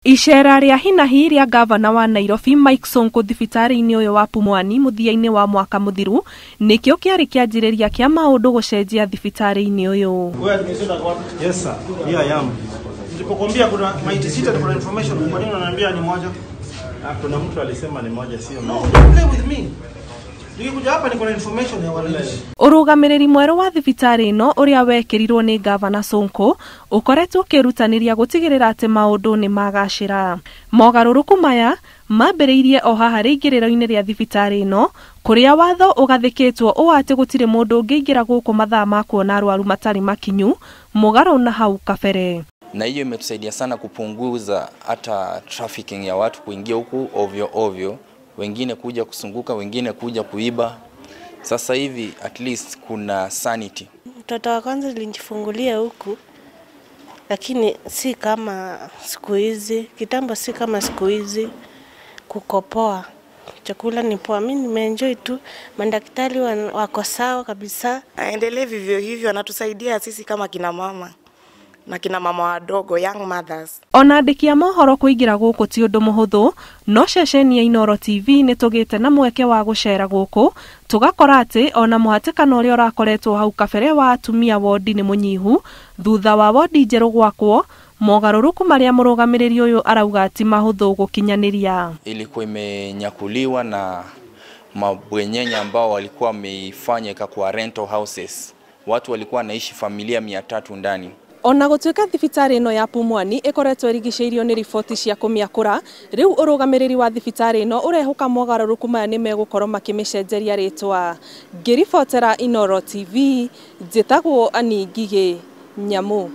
Icera ria hinahi ria gavana wa Nairobi Mike Sonko thibitari-ini uyu wa Pumwani muthia-ini wa mwaka muthiru nikio kiari kianjiriria kia maundu gucenjia thibitari-ini uyu. Yes sir. Here I am. Nilipokuambia kuna maiti sita na kuna information, kwa nini unaniambia ni moja? Kuna mtu alisema ni moja sio moja. No, play with me. Nikuja hapa ni kuna information ya wananchi. Urugumariri mweru wa thibitari ino uria wekirirwo ni gavana Sonko ukoretwo kirutaniria gutigirira ati maundu ni magacira. Mogaruruku maya mambiriirie o haha riingiriro-ini ria thibitari ino kuria watho ugathikitwo o ati gutire mundu ungiingira guku mathaa ma kuona arwaru matari makinyu mugaru na hau kabere. Na hiyo imetusaidia sana kupunguza hata trafficking ya watu kuingia huku ovyo ovyo, wengine kuja kusunguka, wengine kuja kuiba. Sasa hivi at least kuna sanity. Mtoto wa kwanza nilijifungulia huku, lakini si kama siku hizi, kitambo si kama siku hizi, kukopoa. Chakula ni poa, mimi nimeenjoy tu, madaktari wako sawa kabisa. Aendelee vivyo hivyo, anatusaidia sisi kama kina mama na kina mama wadogo, young mothers. Ona ndikia mohoro kuingira guku ti undu muhuthu, no ceceni ya Inoro TV ni tugite na mweke wa gucera guku tugakora ati ona muhatikano uria urakoretwo hau kabere wa atumia wodi ni munyihu thutha wa wodi njeru gwakwo. Mogaruruku maria murugamiriri uyu arauga ati mahuthu gukinyaniiria. Ilikuwa imenyakuliwa na mabwenyenya ambao walikuwa wameifanya kwa rental houses. Watu walikuwa naishi familia 300 ndani. Ona gutuika thibitari ino ya Pumwani ikoretwo irigiceirio ni riboti cia kumiakura, riu urugamiriri wa thibitari ino urehuka mogaruruku maya ni megukorwo makimicenjeria ritwa. Ngiribotera Inoro TV, njitagwo Ani Ngige Nyamu.